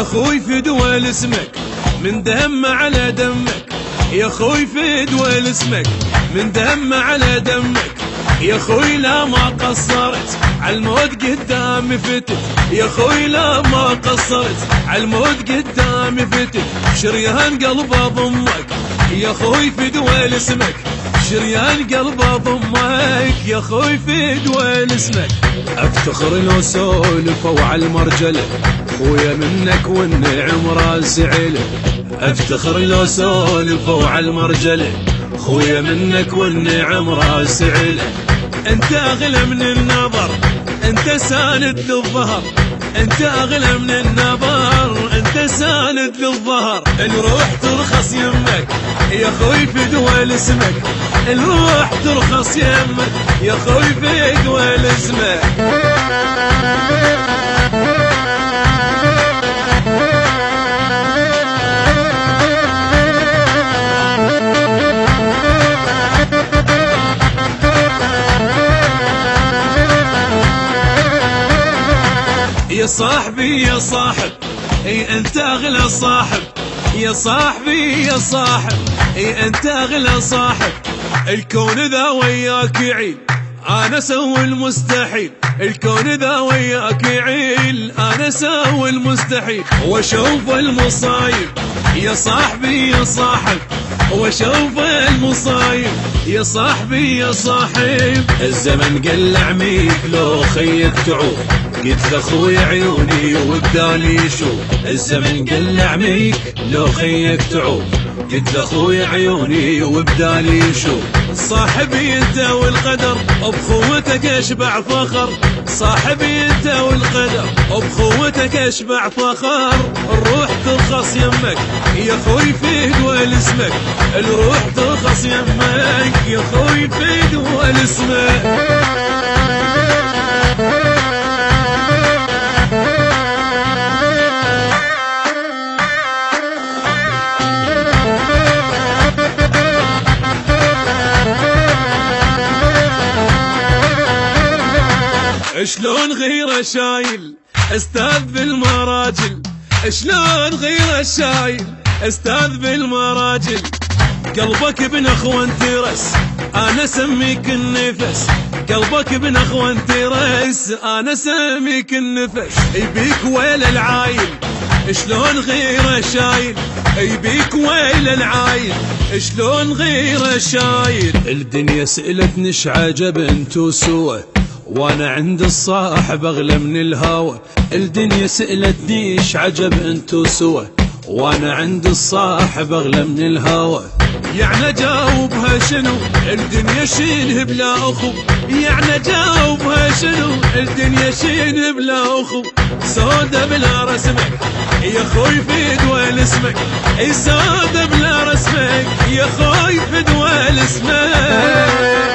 اخوي فدوى اسمك من دم على دمك، يا اخوي فدوى اسمك من دم على دمك، يا اخوي لا ما قصرت عالموت قدامي فتت، يا اخوي لا ما قصرت عالموت قدامي فتت، شريان قلب اضمك يا اخوي فدوى اسمك، شريان قلب اضمك يا اخوي فدوى اسمك. افتخر لو سولفوا عالمرجله خويا منك والنعم راسي عله، افتخر لو سولفوا عالمرجله خويا منك والنعم راسي عله، انت اغلى من النظر انت ساند للظهر، انت اغلى من النظر انت ساند للظهر، الروح ترخص يمك يا اخوي فدوى اسمك، الروح ترخص يمك يا اخوي فدوى اسمك. يا صاحبي يا صاحب اي انت اغلى صاحب، يا صاحبي يا صاحب اي انت اغلى صاحب، الكون ذا وياك يعيل انا سوي المستحيل، الكون ذا وياك يعيل انا سوي المستحيل، واشوف المصايب يا صاحبي يا صاحب، واشوف المصايب يا صاحبي يا صاحب، الزمن قلع ميك لو خيك تعود، قلت لاخوي عيوني وبدالي يشوف، الزمن قلع ميك لو خيك تعود، قلت لاخوي عيوني وبدالي يشوف، صاحبي انت والقدر وبخوتك اشبع فخر، صاحبي انت والقدر وبخوتك اشبع فخر، الروح ترخص يمك يا اخوي فدوى اسمك، الروح ترخص يمك يا اخوي فدوى اسمك. شلون غيره شايل استاذ بالمراجل، شلون غيره شايل استاذ بالمراجل، قلبك ابن اخوان ترس انا سميك النفس، قلبك ابن اخوان ترس انا سميك النفس، يبيك ويل العايل شلون غيره شايل، يبيك ويل العايل شلون غيره شايل، الدنيا سألتني ايش عجب انتو سوا وانا عند الصاحب اغلى من الهوى، الدنيا سألتني ايش عجب انتو سوا وانا عند الصاحب اغلى من الهوى، يعني جاوبها شنو الدنيا شينه بلا اخو، يعني جاوبها شنو الدنيا شينه بلا اخو، سودة بلا رسمك يا اخوي فدوى اسمك، سودة بلا رسمك يا اخوي فدوى اسمك.